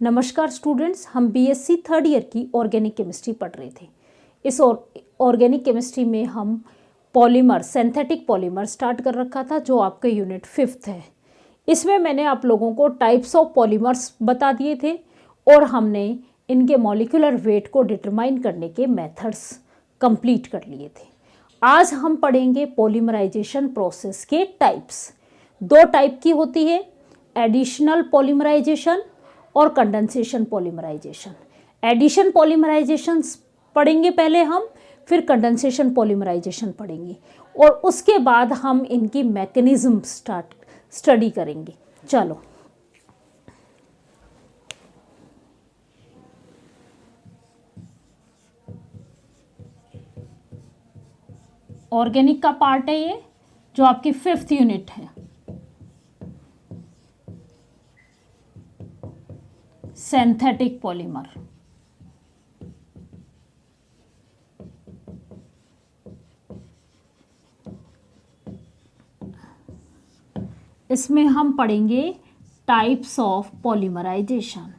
नमस्कार स्टूडेंट्स, हम BSc third year की ऑर्गेनिक केमिस्ट्री पढ़ रहे थे। इस ऑर्गेनिक केमिस्ट्री में हम पॉलीमर, सिंथेटिक पॉलीमर स्टार्ट कर रखा था, जो आपका यूनिट 5th है। इसमें मैंने आप लोगों को टाइप्स ऑफ पॉलीमर्स बता दिए थे और हमने इनके मॉलिक्यूलर वेट को डिटरमाइन करने के मेथड्स कंप्लीट कर लिए थे। आज हम पढ़ेंगे पॉलीमराइजेशन प्रोसेस के टाइप्स। दो टाइप की होती है, एडिशनल पॉलीमराइजेशन और कंडेंसेशन पॉलीमराइजेशन। एडिशन पॉलीमराइजेशन पढ़ेंगे पहले हम, फिर कंडेंसेशन पॉलीमराइजेशन पढ़ेंगे और उसके बाद हम इनकी मैकेनिज्म स्टडी करेंगे। चलो, ऑर्गेनिक का पार्ट है ये, जो आपकी 5th यूनिट है। सिंथेटिक पॉलीमर, इसमें हम पढ़ेंगे टाइप्स ऑफ पॉलीमराइजेशन।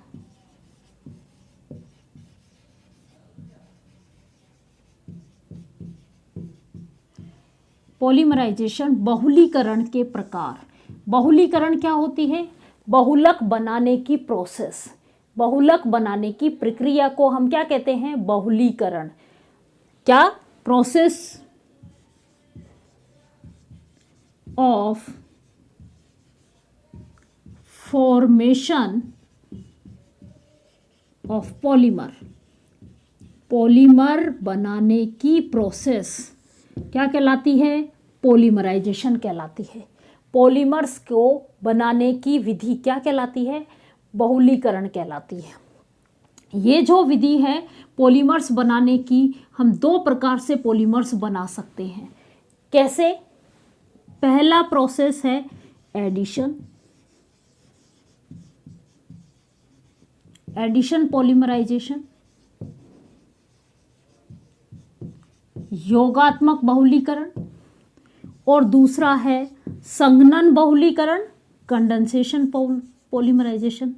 पॉलीमराइजेशन बहुलीकरण के प्रकार। बहुलीकरण क्या होती है? बहुलक बनाने की प्रोसेस, बहुलक बनाने की प्रक्रिया को हम क्या कहते हैं? बहुलीकरण। क्या? Process of formation of polymer. Polymer बनाने की प्रोसेस क्या कहलाती है? पॉलीमराइजेशन कहलाती है। पॉलीमर्स को बनाने की विधि क्या कहलाती है? बहुलीकरण कहलाती है। ये जो विधि है पॉलीमर्स बनाने की, हम दो प्रकार से पॉलीमर्स बना सकते हैं। कैसे? पहला प्रोसेस है एडिशन, एडिशन पॉलीमराइजेशन, योगात्मक बहुलीकरण, और दूसरा है संघनन बहुलीकरण, कंडेंसेशन पॉलीमराइजेशन।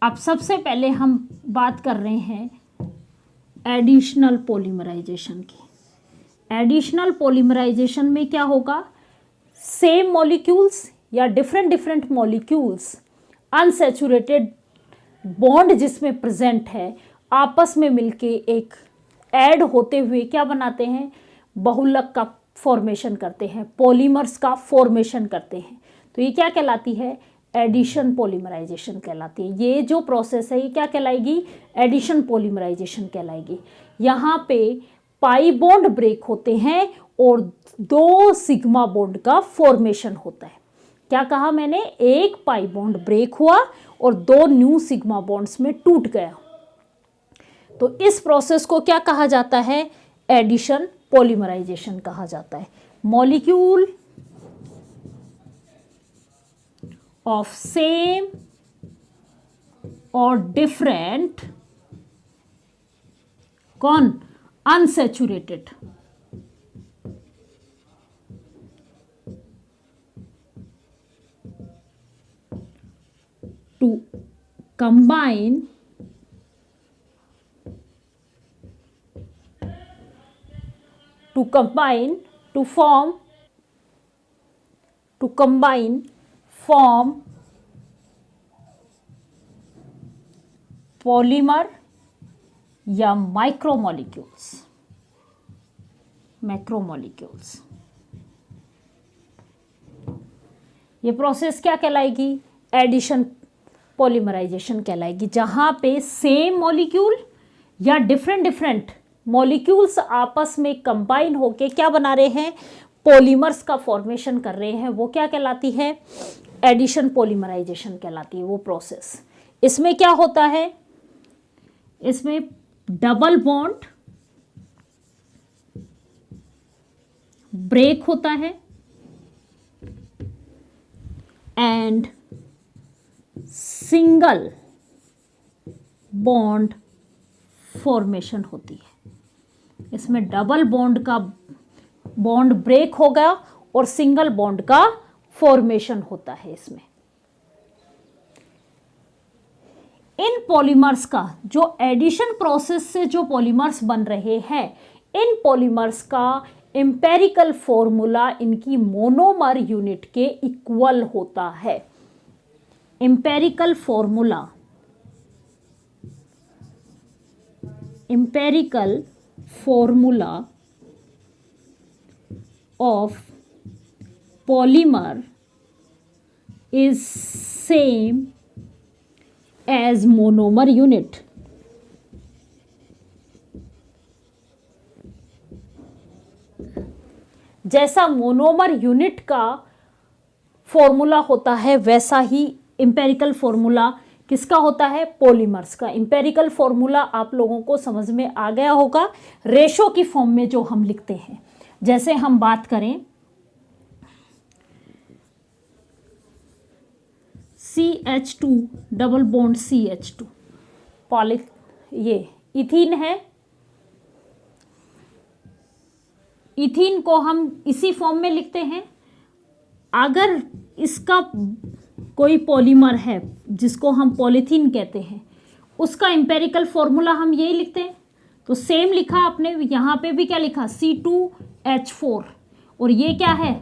अब सबसे पहले हम बात कर रहे हैं एडिशनल पॉलीमराइजेशन की। एडिशनल पॉलीमराइजेशन में क्या होगा? सेम मॉलिक्यूल्स या डिफरेंट मॉलिक्यूल्स, अनसैचुरेटेड बॉन्ड जिसमें प्रेजेंट है, आपस में मिलके एक ऐड होते हुए क्या बनाते हैं? बहुलक का फॉर्मेशन करते हैं, पॉलीमर्स का फॉर्मेशन करते हैं। तो ये क्या कहलाती है? एडिशन पॉलीमराइजेशन कहलाती है। ये जो प्रोसेस है ये क्या कहलाएगी? एडिशन पॉलीमराइजेशन कहलाएगी। यहाँ पे पाई बॉन्ड ब्रेक होते हैं और दो सिग्मा बॉन्ड का फॉर्मेशन होता है। क्या कहा मैंने? एक पाई बॉन्ड ब्रेक हुआ और दो न्यू सिग्मा बॉन्ड्स में टूट गया। तो इस प्रोसेस को क्या कहा जाता है? एडिशन पॉलीमराइजेशन कहा जाता है। मॉलिक्यूल ऑफ सेम और डिफरेंट, कौन? Unsaturated, to combine to form polymer या मैक्रोमोलिक्यूल्स। ये प्रोसेस क्या कहलाएगी? एडिशन पॉलीमराइजेशन कहलाएगी, जहां पे सेम मॉलिक्यूल या डिफरेंट मॉलिक्यूल्स आपस में कंबाइन होके क्या बना रहे हैं? पॉलीमर्स का फॉर्मेशन कर रहे हैं। वो क्या कहलाती है? एडिशन पॉलीमराइजेशन कहलाती है वो प्रोसेस। इसमें क्या होता है? इसमें डबल बॉन्ड ब्रेक होता है एंड सिंगल बॉन्ड फॉर्मेशन होती है। इसमें डबल बॉन्ड का बॉन्ड ब्रेक होगा और सिंगल बॉन्ड का फॉर्मेशन होता है। इसमें इन पॉलीमर्स का जो एडिशन प्रोसेस से जो पॉलीमर्स बन रहे हैं, इन पॉलीमर्स का एम्पेरिकल फॉर्मूला इनकी मोनोमर यूनिट के इक्वल होता है। Empirical formula of polymer is same as monomer unit. जैसा मोनोमर यूनिट का फॉर्मूला होता है वैसा ही एम्पेरिकल फॉर्मूला किसका होता है? पॉलीमर्स का। एम्पेरिकल फॉर्मूला आप लोगों को समझ में आ गया होगा, रेशो की फॉर्म में जो हम लिखते हैं। जैसे हम बात करें CH2 double bond CH2 poly, ये इथीन है। इथीन को हम इसी फॉर्म में लिखते हैं। अगर इसका कोई पॉलीमर है जिसको हम पॉलीथीन कहते हैं, उसका एम्पेरिकल फॉर्मूला हम यही लिखते हैं। तो सेम लिखा आपने, यहाँ पे भी क्या लिखा? C2H4, और ये क्या है?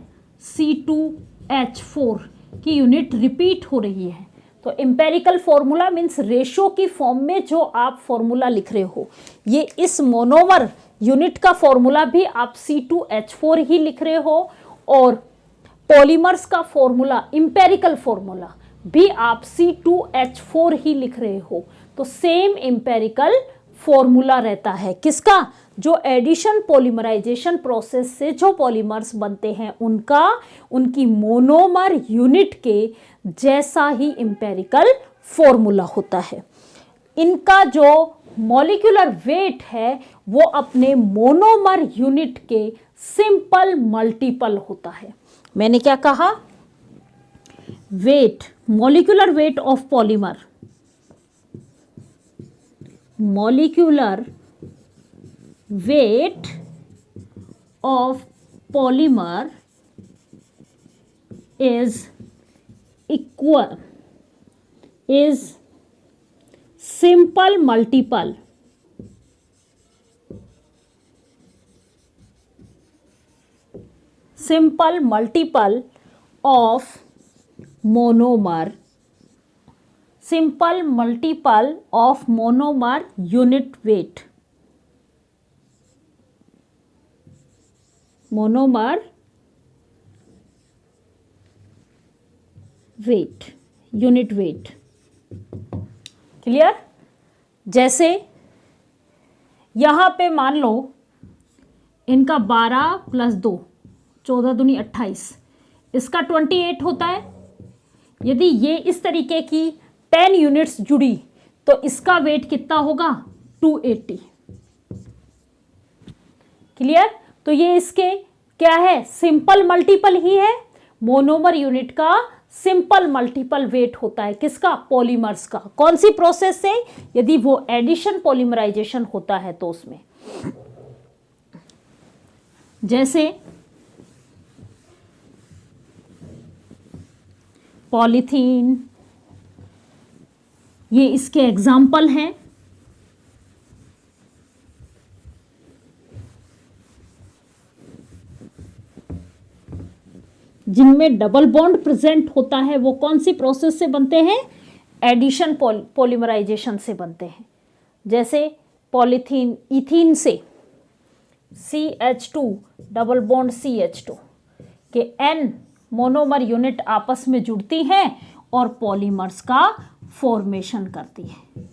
C2H4 की यूनिट रिपीट हो रही है। तो एम्पेरिकल फॉर्मूला मीन्स रेशो की फॉर्म में जो आप फॉर्मूला लिख रहे हो, ये इस मोनोमर यूनिट का फॉर्मूला भी आप C2H4 ही लिख रहे हो, और पॉलीमर्स का फॉर्मूला, एम्पेरिकल फॉर्मूला भी आप C2H4 ही लिख रहे हो। तो सेम एम्पेरिकल फॉर्मूला रहता है किसका? जो एडिशन पॉलीमराइजेशन प्रोसेस से जो पॉलीमर्स बनते हैं उनका, उनकी मोनोमर यूनिट के जैसा ही एम्पेरिकल फॉर्मूला होता है। इनका जो मॉलिक्यूलर वेट है वो अपने मोनोमर यूनिट के सिंपल मल्टीपल होता है। मैंने क्या कहा? Weight, molecular weight of polymer, molecular weight of polymer is equal, is simple multiple of monomer, simple multiple of monomer unit weight, monomer weight, unit weight। Clear? जैसे यहाँ पे मान लो इनका 12 + 2 14 दूनी 28, इसका 28 होता है। यदि ये इस तरीके की 10 यूनिट्स जुड़ी तो इसका वेट कितना होगा? 280। क्लियर? तो ये इसके क्या है? सिंपल मल्टीपल ही है। मोनोमर यूनिट का सिंपल मल्टीपल वेट होता है किसका? पॉलीमर्स का। कौन सी प्रोसेस से? यदि वो एडिशन पॉलीमराइजेशन होता है तो उसमें। जैसे पॉलीथीन, ये इसके एग्जाम्पल हैं। जिनमें डबल बॉन्ड प्रेजेंट होता है वो कौन सी प्रोसेस से बनते हैं? एडिशन पॉलीमराइजेशन से बनते हैं। जैसे पॉलीथीन, इथीन से CH2 डबल बॉन्ड CH2 के N मोनोमर यूनिट आपस में जुड़ती हैं और पॉलीमर्स का फॉर्मेशन करती है।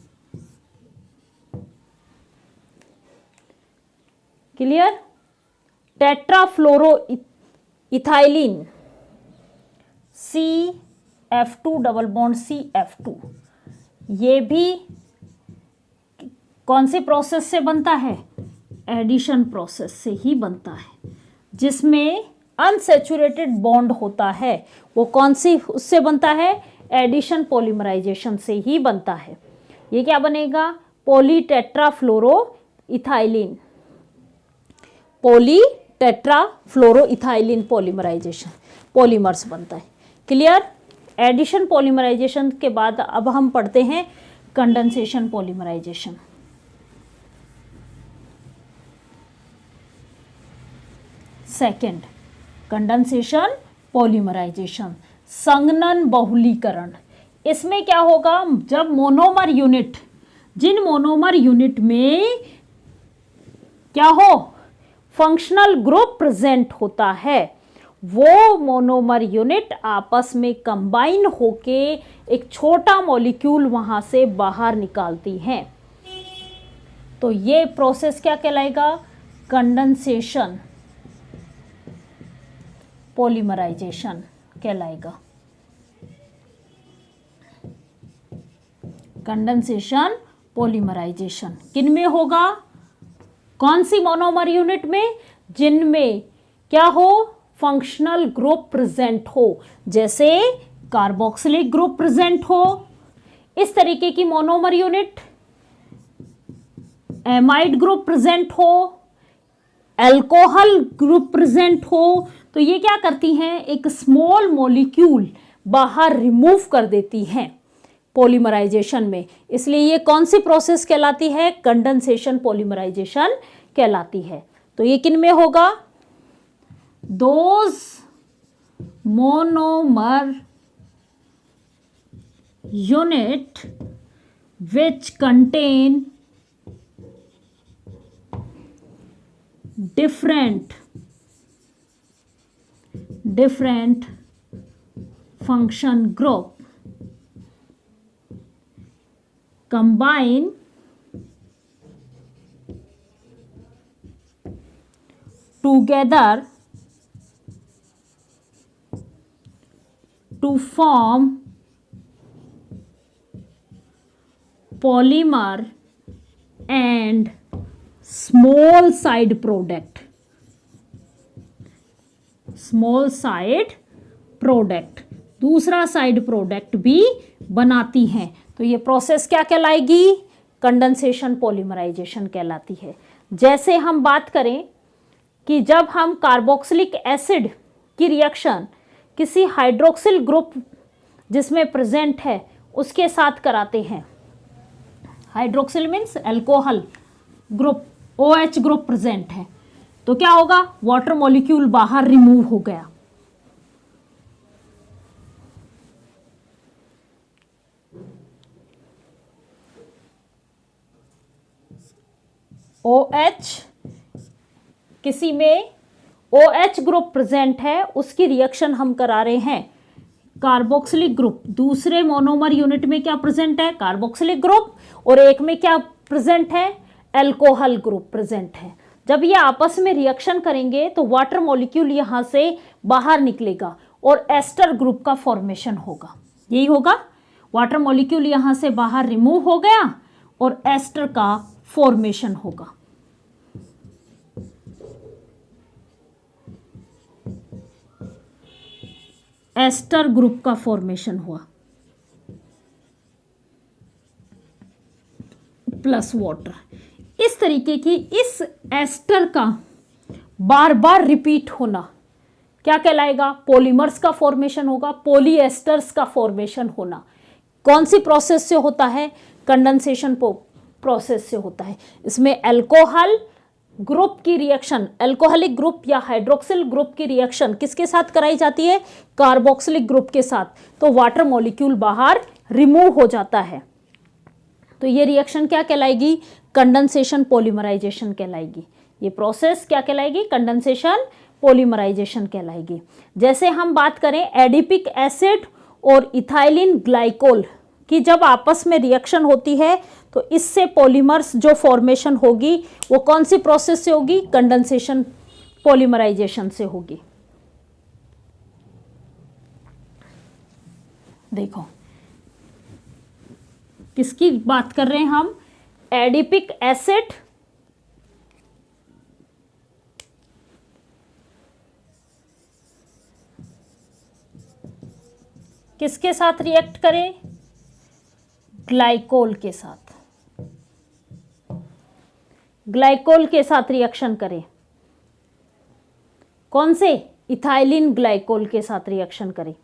Clear? Tetrafluoro ethylene CF2 double bond CF2, ये भी कौन सी प्रोसेस से बनता है? एडिशन प्रोसेस से ही बनता है। जिसमें अनसैचुरेटेड बॉन्ड होता है वो कौन सी उससे बनता है? एडिशन पॉलीमराइजेशन से ही बनता है। ये क्या बनेगा? पॉलीटेट्राफ्लोरोइथाइलिन, पॉलीटेट्राफ्लोरोइथाइलिन पॉलीमराइजेशन, पॉलीमर्स बनता है। क्लियर? एडिशन पॉलीमराइजेशन के बाद अब हम पढ़ते हैं condensation polymerisation. Second, condensation polymerisation, संघनन बहुलीकरण। इसमें क्या होगा, जब मोनोमर यूनिट, जिन मोनोमर यूनिट में क्या हो, फंक्शनल ग्रुप प्रेजेंट होता है, वो मोनोमर यूनिट आपस में कंबाइन होके एक छोटा मॉलिक्यूल वहां से बाहर निकालती हैं। तो ये प्रोसेस क्या कहलाएगा, कंडेंसेशन पॉलीमराइजेशन कहलाएगा। कंडेंसेशन पॉलीमराइजेशन किन में होगा, कौन सी मोनोमर यूनिट में, जिनमें क्या हो, फंक्शनल ग्रुप प्रेजेंट हो, जैसे कार्बोक्सिलिक ग्रुप प्रेजेंट हो, इस तरीके की monomer unit, amide group present हो, अल्कोहल ग्रुप प्रेजेंट हो, तो ये क्या करती हैं, एक स्मॉल मॉलिक्यूल बाहर रिमूव कर देती हैं पॉलीमराइजेशन में। इसलिए ये कौन सी प्रोसेस कहलाती है, कंडेंसेशन पॉलीमराइजेशन कहलाती है। तो ये किन में होगा, those monomer unit which contain different function group combine together to form polymer and small side product, small side product, दूसरा साइड प्रोडक्ट भी बनाती हैं। तो ये प्रोसेस क्या कहलाएगी, कंडेंसेशन पॉलीमराइजेशन कहलाती है। जैसे हम बात करें कि जब हम कार्बोक्सिलिक एसिड की रिएक्शन किसी हाइड्रोक्सिल ग्रुप जिसमें प्रेजेंट है उसके साथ कराते हैं, hydroxyl means alcohol group, OH group present है, तो क्या होगा, वाटर मॉलिक्यूल बाहर रिमूव हो गया। OH किसी में OH ग्रुप प्रेजेंट है, उसकी रिएक्शन हम करा रहे हैं कार्बोक्सिलिक ग्रुप, दूसरे मोनोमर यूनिट में क्या प्रेजेंट है, कार्बोक्सिलिक ग्रुप, और एक में क्या प्रेजेंट है, अल्कोहल ग्रुप प्रेजेंट है। जब ये आपस में रिएक्शन करेंगे तो वाटर मॉलिक्यूल यहां से बाहर निकलेगा और एस्टर ग्रुप का फॉर्मेशन होगा। यही होगा, वाटर मॉलिक्यूल यहां से बाहर रिमूव हो गया और एस्टर का फॉर्मेशन होगा। एस्टर ग्रुप का फॉर्मेशन हुआ प्लस वाटर। इस तरीके की इस एस्टर का बार बार रिपीट होना क्या कहलाएगा, पॉलीमर्स का फॉर्मेशन होगा, पॉलीएस्टर्स का फॉर्मेशन होना। कौन सी प्रोसेस से होता है, कंडेंसेशन प्रोसेस से होता है। इसमें अल्कोहल ग्रुप की रिएक्शन, अल्कोहलिक ग्रुप या हाइड्रोक्सिल ग्रुप की रिएक्शन किसके साथ कराई जाती है, कार्बोक्सिलिक ग्रुप के साथ, तो वाटर मॉलिक्यूल बाहर रिमूव हो जाता है। तो ये रिएक्शन क्या कहलाएगी, कंडेंसेशन पॉलीमराइजेशन कहलाएगी। ये प्रोसेस क्या कहलाएगी, कंडेंसेशन पॉलीमराइजेशन कहलाएगी। जैसे हम बात करें एडिपिक एसिड और इथाइलिन ग्लाइकोल की जब आपस में रिएक्शन होती है तो इससे पॉलीमर्स जो फॉर्मेशन होगी वो कौन सी प्रोसेस से होगी, कंडेंसेशन पॉलीमराइजेशन से होगी। देखो किसकी बात कर रहे हैं हम, एडिपिक एसिड किसके साथ रिएक्ट करें, ग्लाइकोल के साथ। ग्लाइकोल के साथ रिएक्शन करे, कौन से, इथाइलिन ग्लाइकोल के साथ रिएक्शन करे,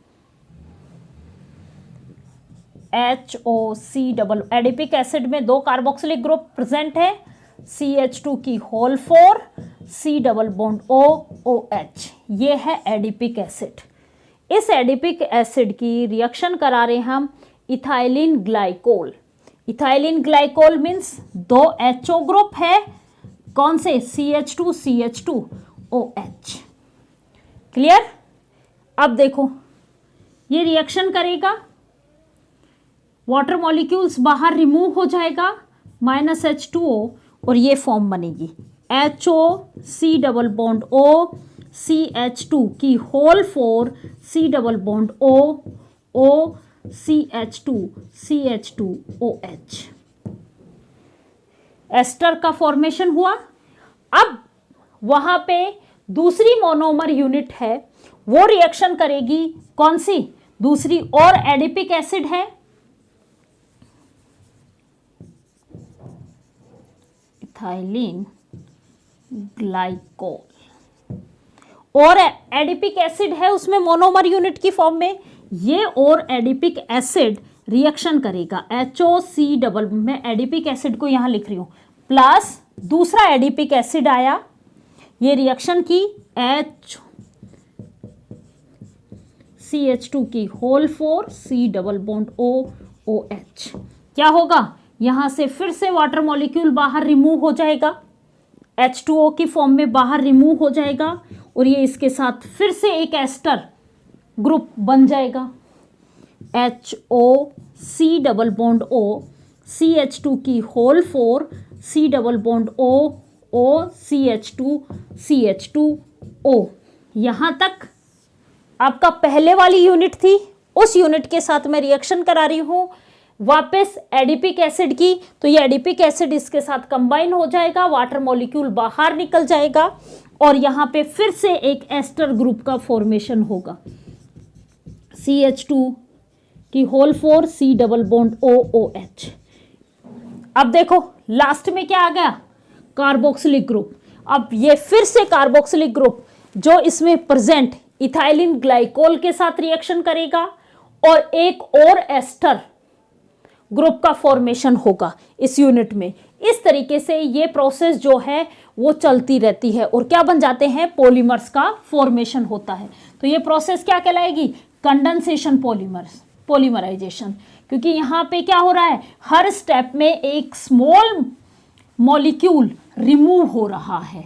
HOC डबल, एडिपिक एसिड में 2 कार्बोक्सिलिक ग्रुप प्रेजेंट है, CH2 की whole 4, C double bond O OH, ये है एडिपिक एसिड। इस एडिपिक एसिड की रिएक्शन करा रहे हम ethylene glycol. Ethylene glycol means 2 HO group है, कौन से, CH2 CH2 OH। क्लियर। अब देखो ये रिएक्शन करेगा, वाटर मॉलिक्यूल्स बाहर रिमूव हो जाएगा, -H2O, और ये फॉर्म बनेगी HOC double bond O, CH2 की whole 4, C double bond O CH2 OH। Ester का फॉर्मेशन हुआ। अब वहां पे दूसरी मोनोमर यूनिट है, वो रिएक्शन करेगी, कौन सी, दूसरी और एडिपिक एसिड है, इथाइलिन ग्लाइकोल, और एडिपिक एसिड है उसमें मोनोमर यूनिट की फॉर्म में। ये और एडिपिक एसिड रिएक्शन करेगा, HOC डबल, मैं एडिपिक एसिड को यहां लिख रही हूं, प्लस दूसरा एडिपिक एसिड आया, ये रिएक्शन की CH2 की whole 4, C double bond O OH। क्या होगा, यहां से फिर से वाटर मॉलिक्यूल बाहर रिमूव हो जाएगा, H2O की फॉर्म में बाहर रिमूव हो जाएगा, और ये इसके साथ फिर से एक एस्टर ग्रुप बन जाएगा, HOC double bond O, CH2 की whole 4, C double bond O CH2O। यहां तक आपका पहले वाली यूनिट थी, उस यूनिट के साथ मैं रिएक्शन करा रही हूं वापस एडिपिक एसिड की, तो ये एडिपिक एसिड इसके साथ कंबाइन हो जाएगा, वाटर मॉलिक्यूल बाहर निकल जाएगा, और यहां पे फिर से एक एस्टर ग्रुप का फॉर्मेशन होगा, CH2 की whole 4, C double bond O OH। अब देखो लास्ट में क्या आ गया, कार्बोक्सिलिक ग्रुप। अब ये फिर से कार्बोक्सिलिक ग्रुप जो इसमें प्रेजेंट इथाइलिन ग्लाइकोल के साथ रिएक्शन करेगा, और एक और एस्टर ग्रुप का फॉर्मेशन होगा इस यूनिट में। इस तरीके से ये प्रोसेस जो है वो चलती रहती है, और क्या बन जाते हैं, पॉलीमर्स का फॉर्मेशन होता है। तो ये प्रोसेस क्या कहलाएगी, कंडेंसेशन पॉलीमराइजेशन, क्योंकि यहाँ पे क्या हो रहा है, हर स्टेप में एक स्मॉल मॉलिक्यूल रिमूव हो रहा है।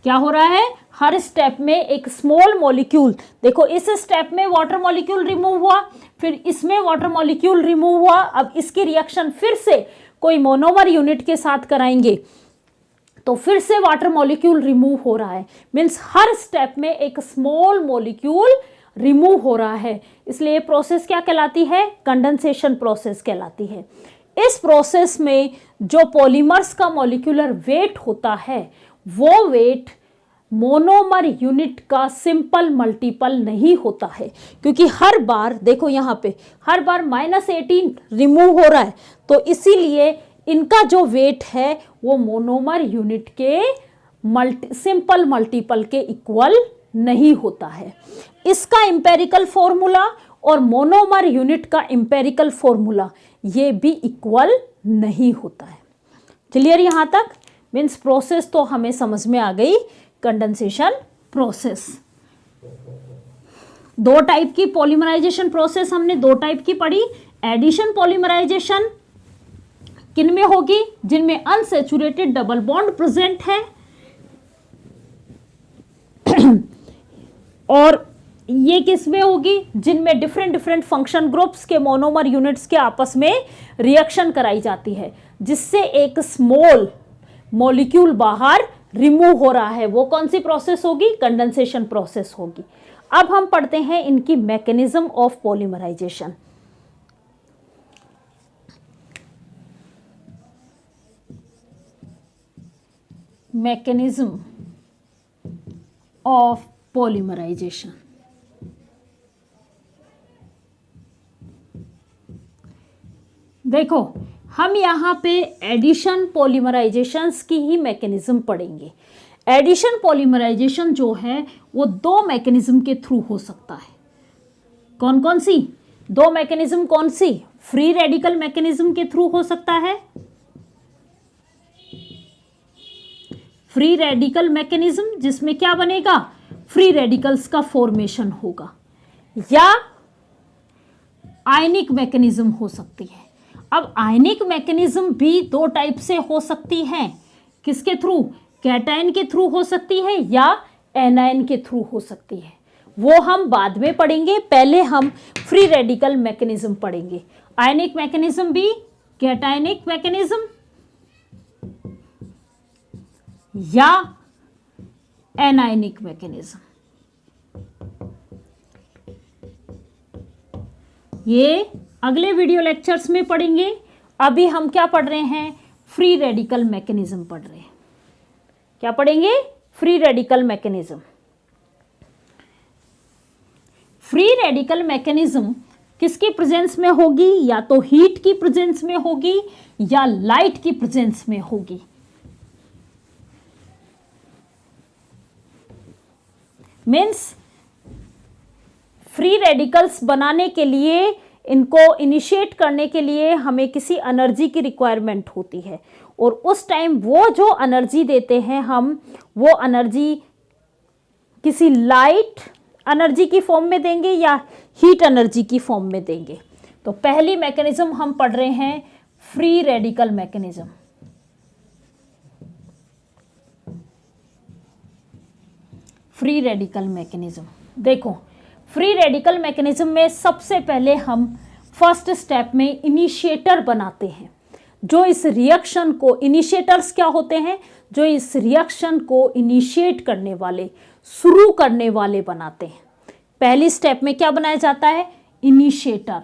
क्या हो रहा है, हर स्टेप में एक स्मॉल मॉलिक्यूल, देखो इस स्टेप में वाटर मॉलिक्यूल रिमूव हुआ, फिर इसमें वाटर मॉलिक्यूल रिमूव हुआ, अब इसकी रिएक्शन फिर से कोई मोनोमर यूनिट के साथ कराएंगे तो फिर से वाटर मॉलिक्यूल रिमूव हो रहा है, मीन्स हर स्टेप में एक स्मॉल मॉलिक्यूल रिमूव हो रहा है, इसलिए ये प्रोसेस क्या कहलाती है, कंडेंसेशन प्रोसेस कहलाती है। इस प्रोसेस में जो पॉलीमर्स का मॉलिक्यूलर वेट होता है वो वेट मोनोमर यूनिट का सिंपल मल्टीपल नहीं होता है, क्योंकि हर बार देखो यहाँ पे हर बार -18 रिमूव हो रहा है, तो इसीलिए इनका जो वेट है वो मोनोमर यूनिट के सिंपल मल्टीपल के इक्वल नहीं होता है। इसका एम्पेरिकल फॉर्मूला और मोनोमर यूनिट का एम्पेरिकल फॉर्मूला ये भी इक्वल नहीं होता है। क्लियर यहाँ तक, मीन्स प्रोसेस तो हमें समझ में आ गई, कंडेंसेशन प्रोसेस। 2 टाइप की पॉलीमराइजेशन प्रोसेस हमने 2 टाइप की पढ़ी। एडिशन पॉलीमराइजेशन किन में होगी, जिनमें अनसैचुरेटेड डबल बॉन्ड प्रेजेंट है, और ये किस में होगी, जिनमें डिफरेंट फंक्शन ग्रुप्स के मोनोमर यूनिट्स के आपस में रिएक्शन कराई जाती है, जिससे एक स्मॉल मॉलिक्यूल बाहर रिमूव हो रहा है। वो कौन सी प्रोसेस होगी, कंडेंसेशन प्रोसेस होगी। अब हम पढ़ते हैं इनकी mechanism of polymerisation. Mechanism of polymerisation. देखो हम यहाँ पे एडिशन पॉलीमराइजेशंस की ही मैकेनिज्म पढ़ेंगे। एडिशन पॉलीमराइजेशन जो है वो दो मैकेनिज्म के थ्रू हो सकता है। कौन कौन सी दो मैकेनिज्म? कौन सी? फ्री रेडिकल मैकेनिज्म के थ्रू हो सकता है, फ्री रेडिकल मैकेनिज्म जिसमें क्या बनेगा, फ्री रेडिकल्स का फॉर्मेशन होगा, या आयनिक मैकेनिज्म हो सकती है। अब आयनिक मैकेनिज्म भी दो टाइप से हो सकती है, किसके थ्रू? कैटायन के थ्रू हो सकती है या एनायन के थ्रू हो सकती है, वो हम बाद में पढ़ेंगे। पहले हम फ्री रेडिकल मैकेनिज्म पढ़ेंगे। आयनिक मैकेनिज्म भी, कैटायनिक मैकेनिज्म या एनायनिक मैकेनिज्म, ये अगले वीडियो लेक्चर्स में पढ़ेंगे। अभी हम क्या पढ़ रहे हैं? फ्री रेडिकल मैकेनिज्म पढ़ रहे हैं। क्या पढ़ेंगे? Free radical mechanism. Free radical mechanism किसकी प्रेजेंस में होगी? या तो हीट की प्रेजेंस में होगी या लाइट की प्रेजेंस में होगी। मीन्स फ्री रेडिकल्स बनाने के लिए, इनको इनिशिएट करने के लिए हमें किसी एनर्जी की रिक्वायरमेंट होती है, और उस टाइम वो जो एनर्जी देते हैं हम, वो एनर्जी किसी लाइट एनर्जी की फॉर्म में देंगे या हीट एनर्जी की फॉर्म में देंगे। तो पहली मैकेनिज्म हम पढ़ रहे हैं free radical mechanism. Free radical mechanism देखो, फ्री रेडिकल मैकेनिज्म में सबसे पहले हम फर्स्ट स्टेप में इनिशिएटर बनाते हैं, जो इस रिएक्शन को, इनिशिएटर्स क्या होते हैं? जो इस रिएक्शन को इनिशिएट करने वाले, शुरू करने वाले बनाते हैं। पहली स्टेप में क्या बनाया जाता है? इनिशिएटर।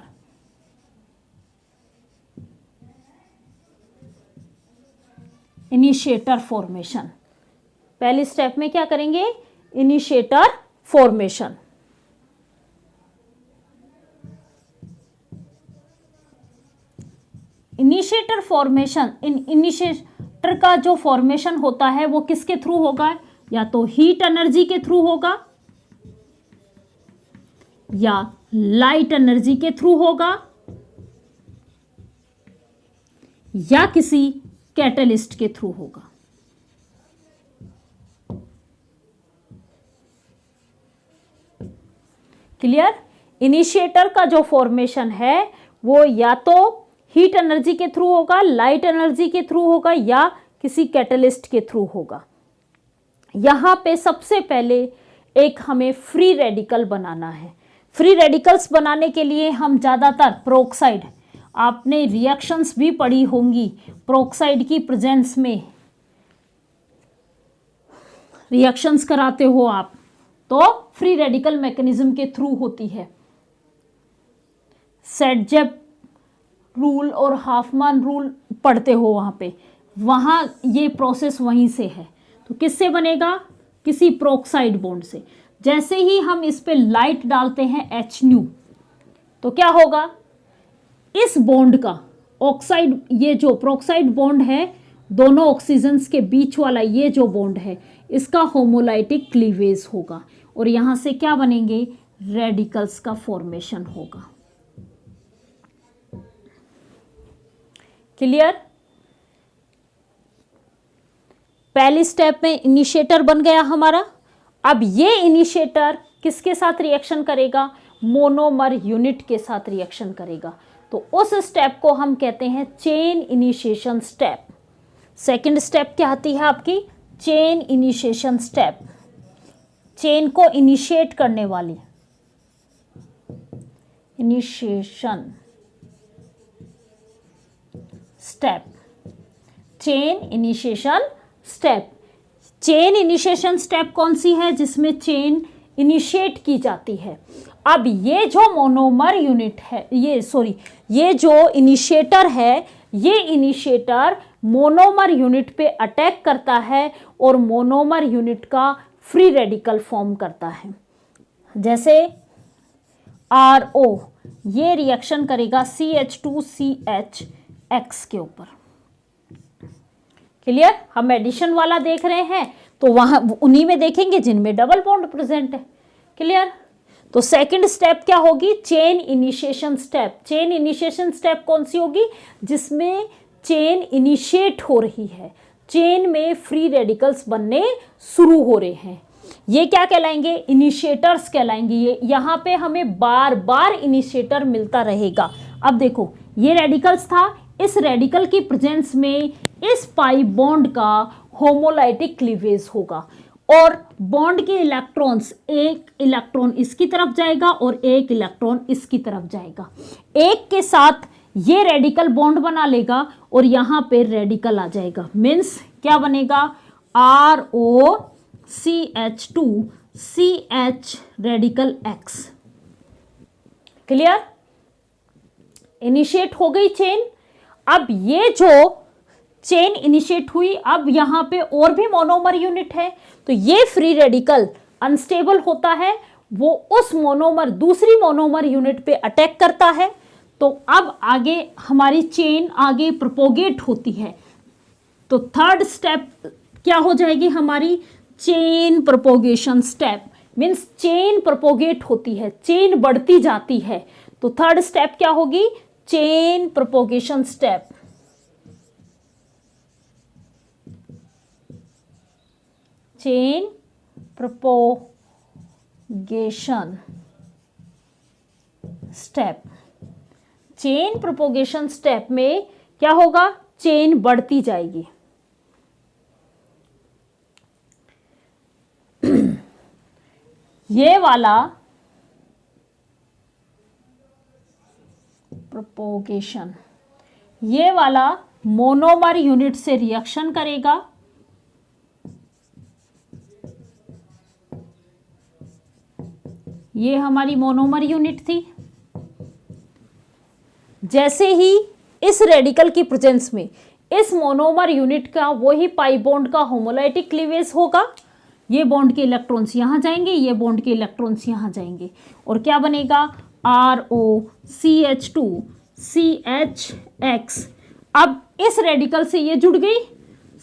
Initiator formation. पहली स्टेप में क्या करेंगे? Initiator formation. Initiator formation, initiator का जो फॉर्मेशन होता है वो किसके थ्रू होगा? या तो हीट एनर्जी के थ्रू होगा या लाइट एनर्जी के थ्रू होगा या किसी कैटलिस्ट के थ्रू होगा। क्लियर? इनिशिएटर का जो फॉर्मेशन है वो या तो हीट एनर्जी के थ्रू होगा, लाइट एनर्जी के थ्रू होगा या किसी कैटलिस्ट के थ्रू होगा। यहां पे सबसे पहले एक हमें फ्री रेडिकल बनाना है। फ्री रेडिकल्स बनाने के लिए हम ज़्यादातर प्रोक्साइड, आपने रिएक्शंस भी पढ़ी होंगी, प्रोक्साइड की प्रेजेंस में रिएक्शंस कराते हो आप, तो फ्री रेडिकल मैकेनिज्म के थ्रू होती है। सेटजेप रूल और हाफमैन रूल पढ़ते हो वहाँ ये प्रोसेस वहीं से है। तो किससे बनेगा? किसी प्रोक्साइड बॉन्ड से। जैसे ही हम इस पे लाइट डालते हैं H₈, तो क्या होगा? इस बॉन्ड का ऑक्साइड, ये जो प्रोक्साइड बॉन्ड है, दोनों ऑक्सीजन्स के बीच वाला ये जो बॉन्ड है, इसका होमोलाइटिक क्लीवेज होगा और यहाँ से क्या बनेंगे? रेडिकल्स का फॉर्मेशन होगा। क्लियर? पहली स्टेप में इनिशिएटर बन गया हमारा। अब ये इनिशिएटर किसके साथ रिएक्शन करेगा? मोनोमर यूनिट के साथ रिएक्शन करेगा। तो उस स्टेप को हम कहते हैं chain initiation step. Second step क्या आती है आपकी? Chain initiation step. चेन को इनिशिएट करने वाली, initiation step. Chain initiation step. Chain initiation step कौन सी है? जिसमें चेन इनिशिएट की जाती है। अब ये जो मोनोमर यूनिट है, ये जो इनिशिएटर है, ये इनिशिएटर मोनोमर यूनिट पे अटैक करता है और मोनोमर यूनिट का फ्री रेडिकल फॉर्म करता है। जैसे RO, ये रिएक्शन करेगा CH2CH X के ऊपर। क्लियर? हम एडिशन वाला देख रहे हैं तो वहां उन्हीं में देखेंगे जिनमें डबल बॉन्ड प्रेजेंट है। क्लियर? तो सेकंड स्टेप क्या होगी? Chain initiation step. Chain initiation step कौन सी होगी? जिसमें चेन इनिशिएट हो रही है, चेन में फ्री रेडिकल्स बनने शुरू हो रहे हैं। ये क्या कहलाएंगे? इनिशिएटर्स कहलाएंगे। ये यहाँ पे हमें बार बार इनिशिएटर मिलता रहेगा। अब देखो ये रेडिकल्स था, इस रेडिकल की प्रेजेंस में इस पाई बॉन्ड का होमोलाइटिक क्लीवेज होगा और बॉन्ड के इलेक्ट्रॉन्स, एक इलेक्ट्रॉन इसकी तरफ जाएगा और एक इलेक्ट्रॉन इसकी तरफ जाएगा। एक के साथ ये रेडिकल बॉन्ड बना लेगा और यहाँ पे रेडिकल आ जाएगा। मीन्स क्या बनेगा? ROCH2 CH radical X। Clear? Initiate हो गई चेन। अब ये जो चेन इनिशिएट हुई, अब यहां पे और भी मोनोमर यूनिट है, तो ये फ्री रेडिकल अनस्टेबल होता है, वो उस मोनोमर, दूसरी मोनोमर यूनिट पे अटैक करता है। तो अब आगे हमारी चेन आगे प्रोपोगेट होती है। तो थर्ड स्टेप क्या हो जाएगी हमारी? Chain propagation step. Means chain propagate होती है, चेन बढ़ती जाती है। तो थर्ड स्टेप क्या होगी? Chain propagation step. Chain propagation step. Chain propagation step में क्या होगा? चेन बढ़ती जाएगी। ये वाला प्रोपोगेशन, ये वाला मोनोमर यूनिट से रिएक्शन करेगा, ये हमारी मोनोमर यूनिट थी। जैसे ही इस रेडिकल की प्रेजेंस में इस मोनोमर यूनिट का वही पाई बॉन्ड का होमोलाइटिक क्लीवेज होगा, ये बॉन्ड के इलेक्ट्रॉन्स यहाँ जाएंगे, ये बॉन्ड के इलेक्ट्रॉन्स यहाँ जाएंगे और क्या बनेगा? ROCH2 CHX। अब इस रेडिकल से ये जुड़ गई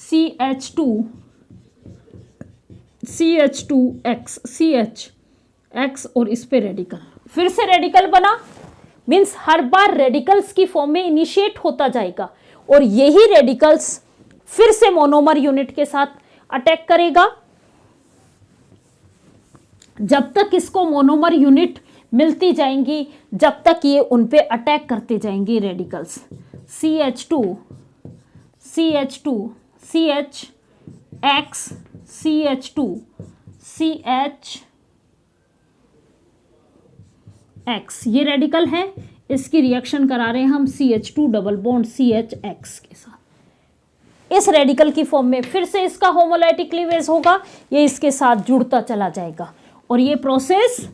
CH2X CHX और इस पे रेडिकल, फिर से रेडिकल बना। मीन्स हर बार रेडिकल्स की फॉर्म में इनिशिएट होता जाएगा और यही रेडिकल्स फिर से मोनोमर यूनिट के साथ अटैक करेगा। जब तक इसको मोनोमर यूनिट मिलती जाएंगी, जब तक ये उन पे अटैक करते जाएंगे radicals. CH2 CHX CH2 CHX, ये रेडिकल है, इसकी रिएक्शन करा रहे हैं हम CH2 डबल बॉन्ड CHX के साथ। इस रेडिकल की फॉर्म में फिर से इसका होमोलाइटिक क्लीवेज होगा, ये इसके साथ जुड़ता चला जाएगा और ये प्रोसेस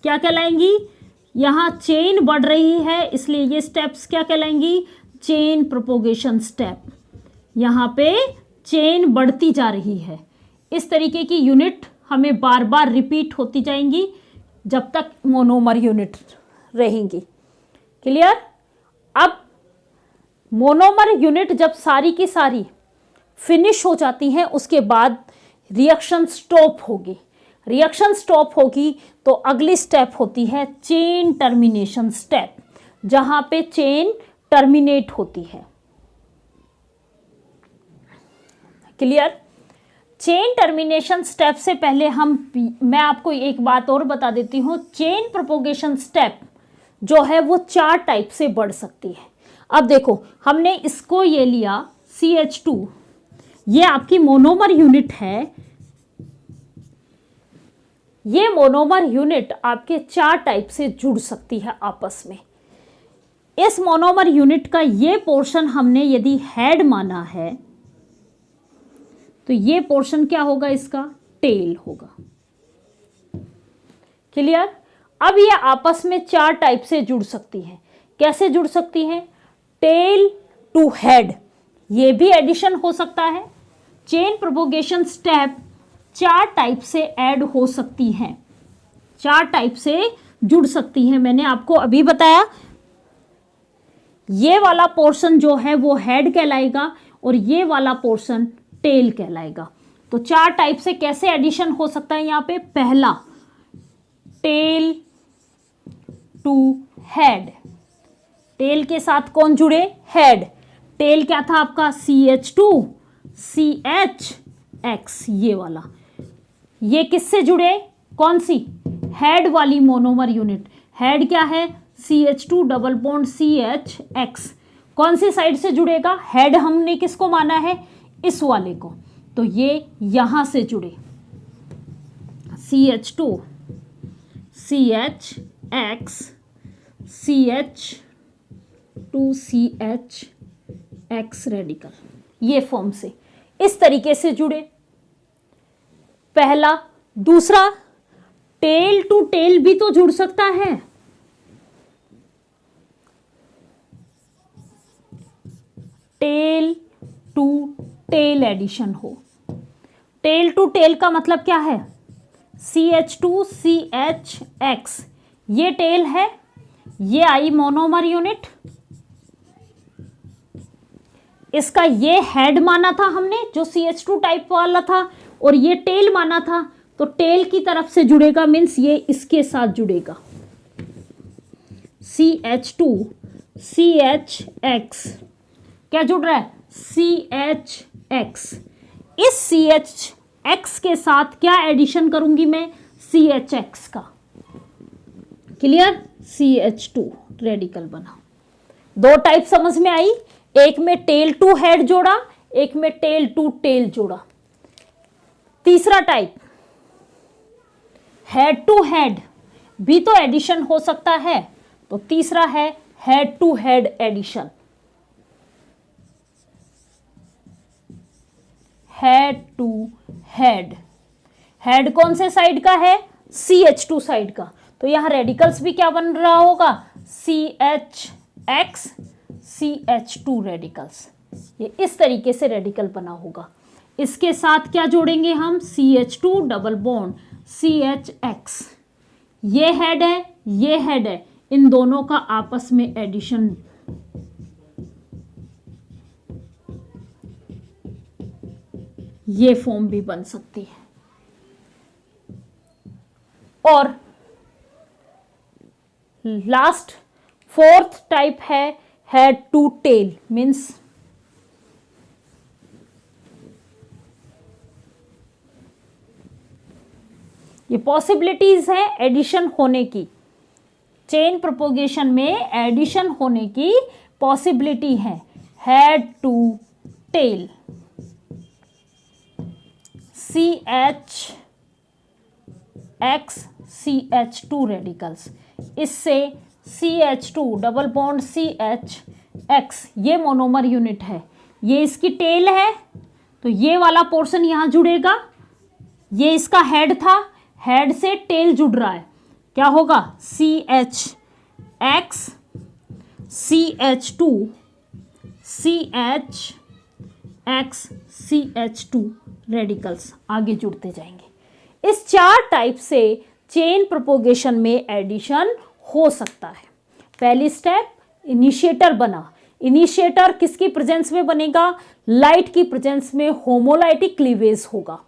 क्या कहलाएंगी? यहाँ चेन बढ़ रही है, इसलिए ये स्टेप्स क्या कहलाएंगी? Chain propagation step. यहाँ पे चेन बढ़ती जा रही है। इस तरीके की यूनिट हमें बार बार रिपीट होती जाएंगी जब तक मोनोमर यूनिट रहेंगी। क्लियर? अब मोनोमर यूनिट जब सारी की सारी फिनिश हो जाती हैं, उसके बाद रिएक्शन स्टॉप होगी। रिएक्शन स्टॉप होगी तो अगली स्टेप होती है चेन टर्मिनेशन स्टेप, जहां पे चेन टर्मिनेट होती है। क्लियर? चेन टर्मिनेशन स्टेप से पहले मैं आपको एक बात और बता देती हूँ। चेन प्रोपोगेशन स्टेप जो है वो 4 टाइप से बढ़ सकती है। अब देखो, हमने इसको ये लिया CH2, ये आपकी मोनोमर यूनिट है। ये मोनोमर यूनिट आपके 4 टाइप से जुड़ सकती है आपस में। इस मोनोमर यूनिट का ये पोर्शन हमने यदि हेड माना है तो ये पोर्शन क्या होगा? इसका टेल होगा। क्लियर? अब ये आपस में 4 टाइप से जुड़ सकती हैं। कैसे जुड़ सकती हैं? टेल टू हेड, ये भी एडिशन हो सकता है। चेन प्रोपोगेशन स्टेप 4 टाइप से ऐड हो सकती हैं, 4 टाइप से जुड़ सकती हैं। मैंने आपको अभी बताया ये वाला पोर्शन जो है वो हेड कहलाएगा और ये वाला पोर्शन टेल कहलाएगा। तो 4 टाइप से कैसे एडिशन हो सकता है यहाँ पे। पहला, टेल टू हेड, टेल के साथ कौन जुड़े, हेड। टेल क्या था आपका, CH2 CHX, ये वाला। ये किससे जुड़े, कौन सी, हेड वाली मोनोमर यूनिट। हेड क्या है, CH2 डबल बॉन्ड CHX। कौन सी साइड से जुड़ेगा, हेड हमने किसको माना है, इस वाले को, तो ये यहां से जुड़े, CH2 CHX CH2 CHX radical, ये फॉर्म से, इस तरीके से जुड़े, पहला। दूसरा, टेल टू टेल भी तो जुड़ सकता है, टेल टू टेल एडिशन हो। टेल टू टेल का मतलब क्या है, CH2 CHX, ये टेल है, ये आई मोनोमर यूनिट, इसका ये हेड माना था हमने जो CH2 टाइप वाला था, और ये टेल माना था, तो टेल की तरफ से जुड़ेगा, मीन्स ये इसके साथ जुड़ेगा, CH2 CHX, क्या जुड़ रहा है, CHX। इस CHX के साथ क्या एडिशन करूंगी मैं, CHX का, क्लियर, CH2 रेडिकल बना। 2 टाइप समझ में आई, एक में टेल टू हेड जोड़ा, एक में टेल टू टेल जोड़ा। तीसरा टाइप, हेड टू हेड भी तो एडिशन हो सकता है, तो तीसरा है head to head addition. Head to head, head कौन से साइड का है, CH2 साइड का, तो यहां रेडिकल्स भी क्या बन रहा होगा, CHX CH2 रेडिकल्स, ये इस तरीके से रेडिकल बना होगा। इसके साथ क्या जोड़ेंगे हम, CH2 डबल बॉन्ड CHX, ये हेड है, ये हेड है, इन दोनों का आपस में एडिशन, ये फॉर्म भी बन सकती है। और लास्ट 4th टाइप है हेड टू टेल, मीन्स ये पॉसिबिलिटीज है एडिशन होने की, चेन प्रोपोगेशन में एडिशन होने की पॉसिबिलिटी है। Head to tail, CHX CH2 radicals, इससे CH2 डबल बॉन्ड CHX, ये मोनोमर यूनिट है, ये इसकी टेल है, तो ये वाला पोर्शन यहां जुड़ेगा, ये इसका हेड था, हेड से टेल जुड़ रहा है, क्या होगा, CHX CH2 CHX CH2 radicals आगे जुड़ते जाएंगे। इस 4 टाइप से चेन प्रोपोगेशन में एडिशन हो सकता है। पहली स्टेप, इनिशिएटर बना, इनिशिएटर किसकी प्रेजेंस में बनेगा, लाइट की प्रेजेंस में होमोलाइटिक क्लीवेज होगा,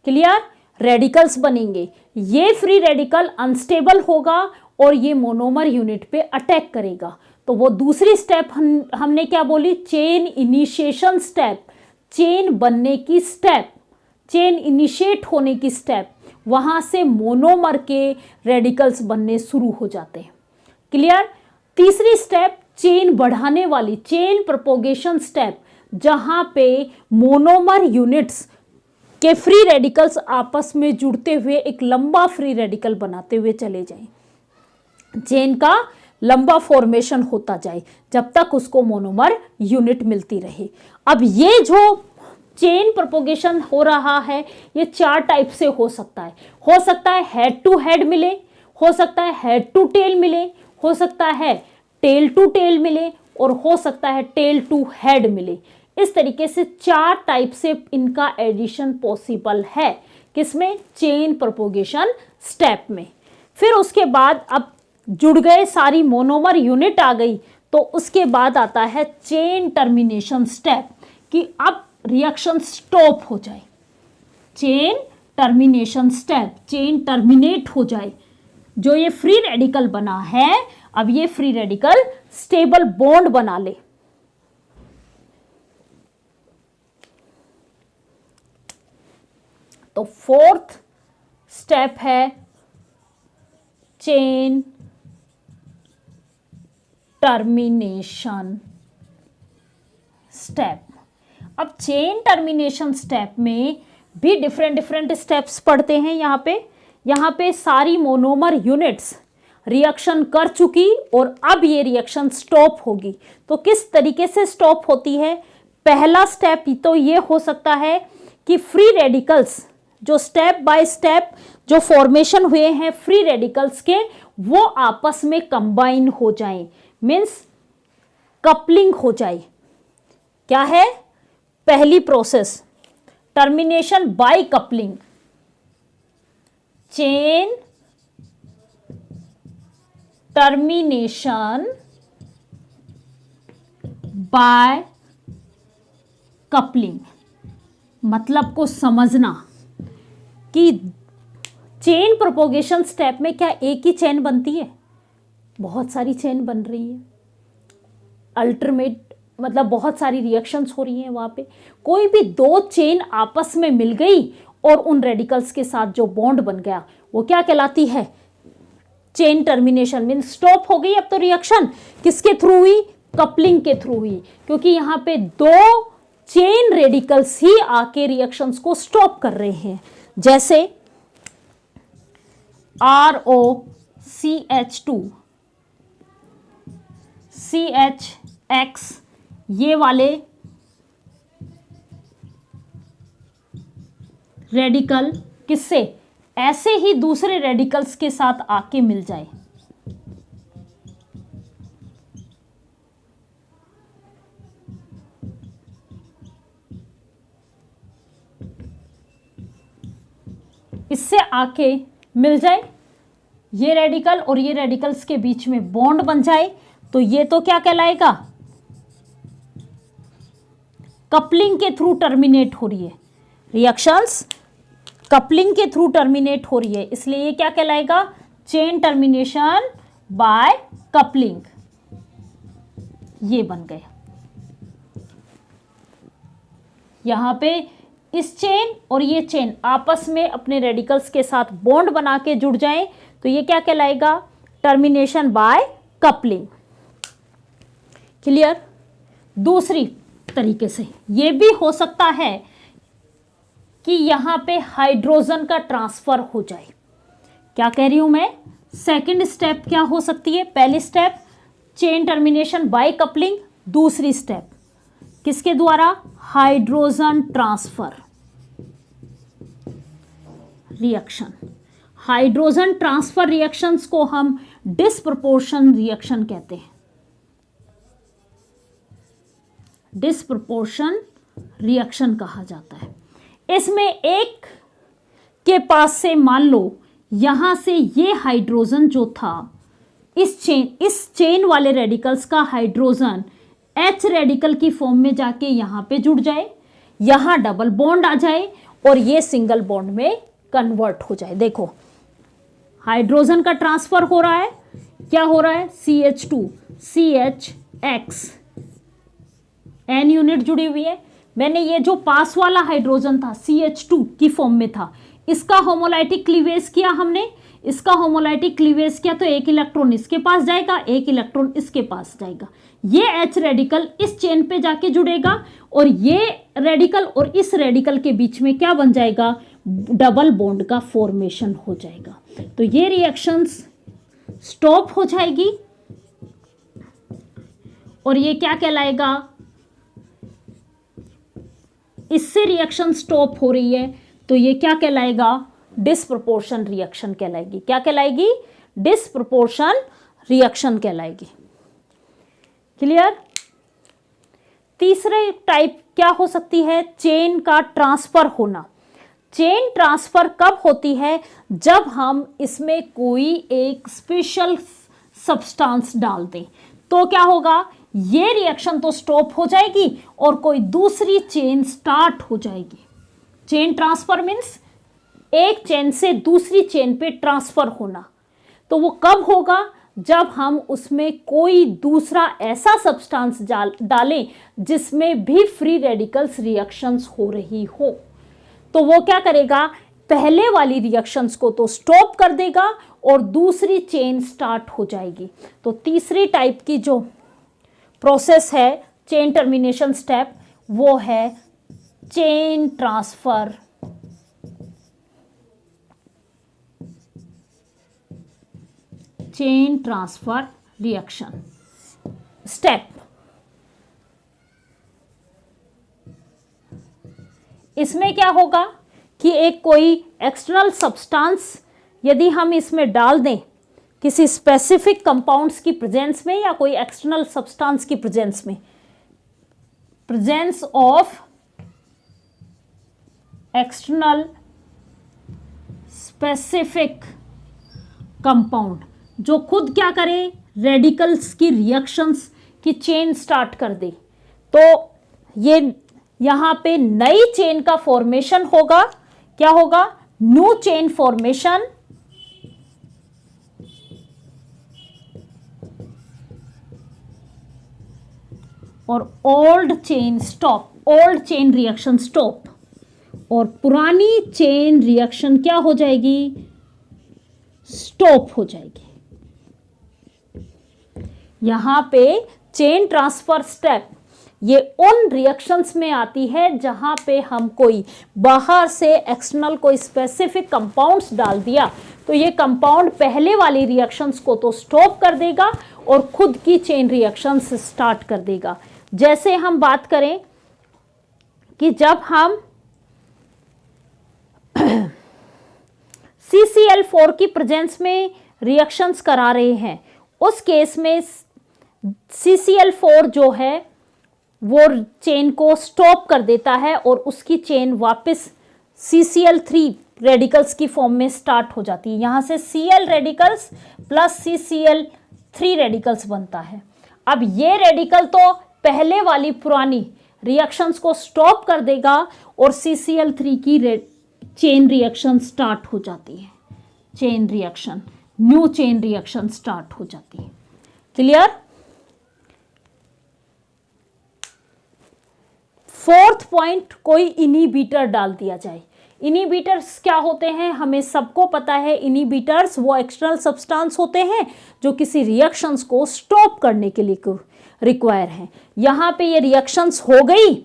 क्लियर, रेडिकल्स बनेंगे, ये फ्री रेडिकल अनस्टेबल होगा और ये मोनोमर यूनिट पे अटैक करेगा, तो वो दूसरी स्टेप हमने क्या बोली, चेन इनिशिएशन स्टेप, चेन बनने की स्टेप, चेन इनिशिएट होने की स्टेप, वहां से मोनोमर के रेडिकल्स बनने शुरू हो जाते हैं, क्लियर। तीसरी स्टेप, चेन बढ़ाने वाली, चेन प्रोपोगेशन स्टेप, जहां पे मोनोमर यूनिट्स के फ्री रेडिकल्स आपस में जुड़ते हुए एक लंबा फ्री रेडिकल बनाते हुए चले जाएं, चेन का लंबा फॉर्मेशन होता जाए जब तक उसको मोनोमर यूनिट मिलती रहे। अब ये जो चेन प्रोपोगेशन हो रहा है ये 4 टाइप से हो सकता है हेड टू हेड मिले, हो सकता है हेड टू टेल मिले, हो सकता है टेल टू टेल मिले, और हो सकता है टेल टू हेड मिले। इस तरीके से 4 टाइप से इनका एडिशन पॉसिबल है, किसमें, चेन प्रोपोगेशन स्टेप में। फिर उसके बाद अब जुड़ गए, सारी मोनोमर यूनिट आ गई, तो उसके बाद आता है चेन टर्मिनेशन स्टेप कि अब रिएक्शन स्टॉप हो जाए, chain termination step, chain terminate हो जाए। जो ये फ्री रेडिकल बना है, अब ये फ्री रेडिकल स्टेबल बॉन्ड बना ले। तो फोर्थ स्टेप है चेन टर्मिनेशन स्टेप। अब चेन टर्मिनेशन स्टेप में भी डिफरेंट स्टेप्स पढ़ते हैं। यहाँ पे सारी मोनोमर यूनिट्स रिएक्शन कर चुकी और अब ये रिएक्शन स्टॉप होगी। तो किस तरीके से स्टॉप होती है? पहला स्टेप तो ये हो सकता है कि फ्री रेडिकल्स जो स्टेप बाय स्टेप जो फॉर्मेशन हुए हैं फ्री रेडिकल्स के, वो आपस में कंबाइन हो जाएं, मीन्स कपलिंग हो जाए। क्या है पहली process? Termination by coupling, chain termination by coupling. मतलब को समझना कि चेन प्रोपोगेशन स्टेप में क्या एक ही चेन बनती है? बहुत सारी चेन बन रही है, अल्टरमेट मतलब बहुत सारी रिएक्शंस हो रही हैं। वहां पे कोई भी दो चेन आपस में मिल गई और उन रेडिकल्स के साथ जो बॉन्ड बन गया वो क्या कहलाती है? Chain termination. मीन स्टॉप हो गई। अब तो रिएक्शन किसके थ्रू हुई? कपलिंग के थ्रू हुई, क्योंकि यहाँ पे दो चेन रेडिकल्स ही आके रिएक्शंस को स्टॉप कर रहे हैं। जैसे ROCH2 CHX, ये वाले रेडिकल किससे? ऐसे ही दूसरे रेडिकल्स के साथ आके मिल जाए। इससे आके मिल जाए ये रेडिकल और ये रेडिकल्स के बीच में बॉन्ड बन जाए, तो ये तो क्या कहलाएगा? कपलिंग के थ्रू टर्मिनेट हो रही है। रिएक्शंस कपलिंग के थ्रू टर्मिनेट हो रही है, इसलिए ये क्या कहलाएगा? Chain termination by coupling. ये बन गया। यहां पे इस चेन और ये चेन आपस में अपने रेडिकल्स के साथ बॉन्ड बना के जुड़ जाएं, तो ये क्या कहलाएगा? Termination by coupling. क्लियर? दूसरी तरीके से ये भी हो सकता है कि यहां पे हाइड्रोजन का ट्रांसफर हो जाए। क्या कह रही हूं मैं? सेकंड स्टेप क्या हो सकती है? पहली step chain termination by coupling, दूसरी स्टेप किसके द्वारा? Hydrogen transfer reaction. Hydrogen transfer reactions को हम डिस्प्रपोर्शन रिएक्शन कहते हैं। डिस्प्रपोर्शन रिएक्शन कहा जाता है। इसमें एक के पास से मान लो यहां से ये हाइड्रोजन जो था, इस चेन वाले रेडिकल्स का हाइड्रोजन H रेडिकल की फॉर्म में जाके यहां पे जुड़ जाए, यहां डबल बॉन्ड आ जाए और ये सिंगल बॉन्ड में कन्वर्ट हो जाए। देखो हाइड्रोजन का ट्रांसफर हो रहा है। क्या हो रहा है? CH2 CHX, N यूनिट जुड़ी हुई है। मैंने ये जो पास वाला हाइड्रोजन था CH2 की फॉर्म में था, इसका होमोलाइटिक क्लीवेज किया हमने। इसका होमोलाइटिक क्लीवेज किया तो एक इलेक्ट्रॉन इसके पास जाएगा, एक इलेक्ट्रॉन इसके पास जाएगा। ये H रेडिकल इस चेन पे जाके जुड़ेगा और ये रेडिकल और इस रेडिकल के बीच में क्या बन जाएगा? डबल बॉन्ड का फॉर्मेशन हो जाएगा। तो ये रिएक्शंस स्टॉप हो जाएगी और ये क्या कहलाएगा? इससे रिएक्शन स्टॉप हो रही है तो ये क्या कहलाएगा? डिस्प्रपोर्शन रिएक्शन कहलाएगी। क्या कहलाएगी? डिस्प्रपोर्शन रिएक्शन कहलाएगी। क्लियर? तीसरे टाइप क्या हो सकती है? चेन का ट्रांसफर होना। चेन ट्रांसफर कब होती है? जब हम इसमें कोई एक स्पेशल सब्सटेंस डाल दें, तो क्या होगा, ये रिएक्शन तो स्टॉप हो जाएगी और कोई दूसरी चेन स्टार्ट हो जाएगी। चेन ट्रांसफर मीन्स एक चेन से दूसरी चेन पे ट्रांसफर होना। तो वो कब होगा, जब हम उसमें कोई दूसरा ऐसा सब्सटेंस डालें जिसमें भी फ्री रेडिकल्स रिएक्शंस हो रही हो। तो वो क्या करेगा, पहले वाली रिएक्शंस को तो स्टॉप कर देगा और दूसरी चेन स्टार्ट हो जाएगी। तो तीसरी टाइप की जो प्रोसेस है चेन टर्मिनेशन स्टेप, वो है चेन ट्रांसफर रिएक्शन स्टेप। इसमें क्या होगा कि एक कोई एक्सटर्नल सब्सटेंस यदि हम इसमें डाल दें किसी स्पेसिफिक कंपाउंड्स की प्रेजेंस में या कोई एक्सटर्नल सब्सटेंस की प्रेजेंस में, presence of external specific compound जो खुद क्या करे, रेडिकल्स की रिएक्शंस की चेन स्टार्ट कर दे, तो ये यहां पे नई चेन का फॉर्मेशन होगा। क्या होगा, न्यू चेन फॉर्मेशन और old chain stop, old chain reaction stop, और पुरानी चेन रिएक्शन क्या हो जाएगी, स्टॉप हो जाएगी। यहां पे चेन ट्रांसफर स्टेप ये उन रिएक्शंस में आती है जहां पे हम कोई बाहर से एक्सटर्नल कोई स्पेसिफिक कंपाउंड्स डाल दिया, तो ये कंपाउंड पहले वाली रिएक्शंस को तो स्टॉप कर देगा और खुद की चेन रिएक्शंस स्टार्ट कर देगा। जैसे हम बात करें कि जब हम CCl4 की प्रेजेंस में रिएक्शंस करा रहे हैं, उस केस में CCl4 जो है वो चेन को स्टॉप कर देता है और उसकी चेन वापस CCl3 रेडिकल्स की फॉर्म में स्टार्ट हो जाती है। यहाँ से Cl radicals plus CCl3 radicals बनता है। अब ये रेडिकल तो पहले वाली पुरानी रिएक्शंस को स्टॉप कर देगा और CCl3 की चेन रिएक्शन स्टार्ट हो जाती है। Chain reaction, new chain reaction start हो जाती है। क्लियर। फोर्थ पॉइंट, कोई इनिबिटर डाल दिया जाए। इनिबिटर्स क्या होते हैं, हमें सबको पता है। इनिबिटर्स वो एक्सटर्नल सब्सटेंस होते हैं जो किसी रिएक्शंस को स्टॉप करने के लिए रिक्वायर हैं। यहाँ पे ये रिएक्शंस हो गई,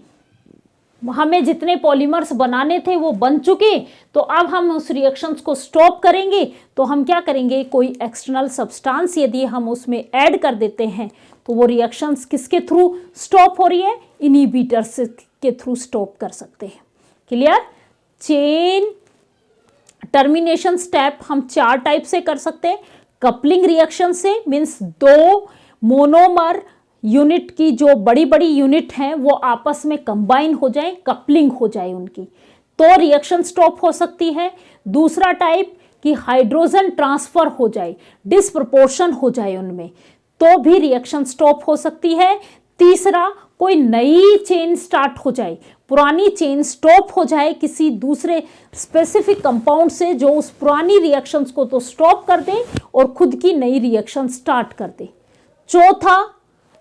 हमें जितने पॉलीमर्स बनाने थे वो बन चुके, तो अब हम उस रिएक्शंस को स्टॉप करेंगे। तो हम क्या करेंगे, कोई एक्सटर्नल सब्सटेंस यदि हम उसमें ऐड कर देते हैं तो वो रिएक्शंस किसके थ्रू स्टॉप हो रही है, इनिबिटर्स के थ्रू स्टॉप कर सकते हैं। क्लियर। चेन टर्मिनेशन स्टेप हम 4 टाइप से कर सकते हैं। कपलिंग रिएक्शन से, मीन्स 2 मोनोमर यूनिट की जो बड़ी बड़ी यूनिट हैं वो आपस में कंबाइन हो जाए, कपलिंग हो जाए उनकी, तो रिएक्शन स्टॉप हो सकती है। दूसरा टाइप कि हाइड्रोजन ट्रांसफर हो जाए, डिसप्रपोर्शन हो जाए उनमें, तो भी रिएक्शन स्टॉप हो सकती है। तीसरा, कोई नई चेन स्टार्ट हो जाए, पुरानी चेन स्टॉप हो जाए किसी दूसरे स्पेसिफिक कंपाउंड से जो उस पुरानी रिएक्शंस को तो स्टॉप कर दे और खुद की नई रिएक्शन स्टार्ट कर दे। चौथा,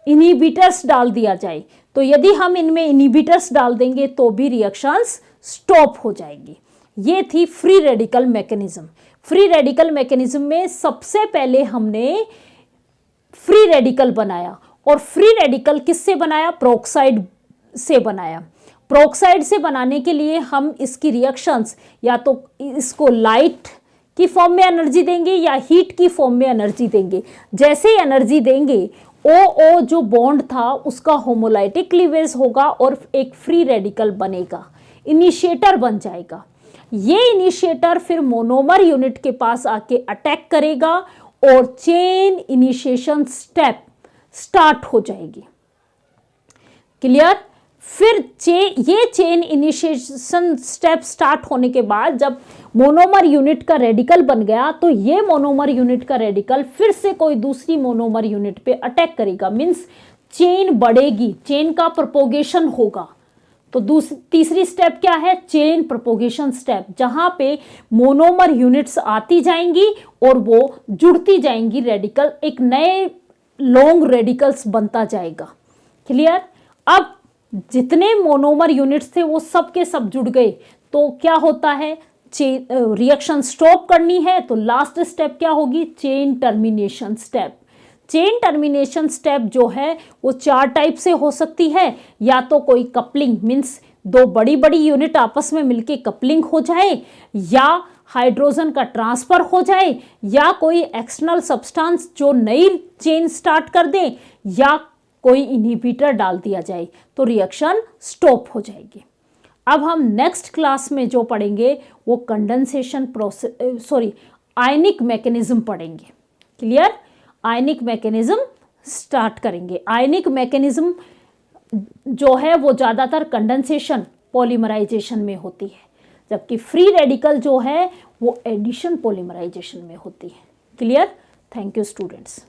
इनिबिटर्स डाल दिया जाए, तो यदि हम इनमें इनिबिटर्स डाल देंगे तो भी रिएक्शंस स्टॉप हो जाएंगी। ये थी free radical mechanism. Free radical mechanism में सबसे पहले हमने फ्री रेडिकल बनाया, और फ्री रेडिकल किससे बनाया, प्रोक्साइड से बनाया। प्रोक्साइड से बनाने के लिए हम इसकी रिएक्शंस या तो इसको लाइट की फॉर्म में एनर्जी देंगे या हीट की फॉर्म में एनर्जी देंगे। जैसे ही एनर्जी देंगे, OO जो बॉन्ड था उसका होमोलाइटिक क्लीवेज होगा और एक फ्री रेडिकल बनेगा, इनिशिएटर बन जाएगा। ये इनिशिएटर फिर मोनोमर यूनिट के पास आके अटैक करेगा और चेन इनिशिएशन स्टेप स्टार्ट हो जाएगी। क्लियर। फिर ये चेन इनिशिएशन स्टेप स्टार्ट होने के बाद जब मोनोमर यूनिट का रेडिकल बन गया तो ये मोनोमर यूनिट का रेडिकल फिर से कोई दूसरी मोनोमर यूनिट पे अटैक करेगा, मीन्स चेन बढ़ेगी, चेन का प्रोपोगेशन होगा। तो तीसरी स्टेप क्या है? चेन प्रोपोगेशन स्टेप, जहां पे मोनोमर यूनिट्स आती जाएंगी और वो जुड़ती जाएंगी, रेडिकल एक नए लॉन्ग रेडिकल्स बनता जाएगा। क्लियर? अब जितने मोनोमर यूनिट्स थे वो सब के सब जुड़ गए, तो क्या होता है? रिएक्शन स्टॉप करनी है तो लास्ट स्टेप क्या होगी? Chain termination step. Chain termination step जो है वो 4 टाइप से हो सकती है, या तो कोई कपलिंग, मीन्स 2 बड़ी बड़ी यूनिट आपस में मिलके कपलिंग हो जाए, या हाइड्रोजन का ट्रांसफर हो जाए, या कोई एक्सटर्नल सब्सटेंस जो नई चेन स्टार्ट कर दे, या कोई इनहिबिटर डाल दिया जाए, तो रिएक्शन स्टॉप हो जाएगी। अब हम नेक्स्ट क्लास में जो पढ़ेंगे वो कंडेंसेशन प्रोसेस, आयनिक मैकेनिज्म पढ़ेंगे। क्लियर? आयनिक मैकेनिज्म स्टार्ट करेंगे। आयनिक मैकेनिज्म जो है वो ज़्यादातर कंडेंसेशन पॉलीमराइजेशन में होती है, जबकि फ्री रेडिकल जो है वो एडिशन पॉलीमराइजेशन में होती है। क्लियर? Thank you students.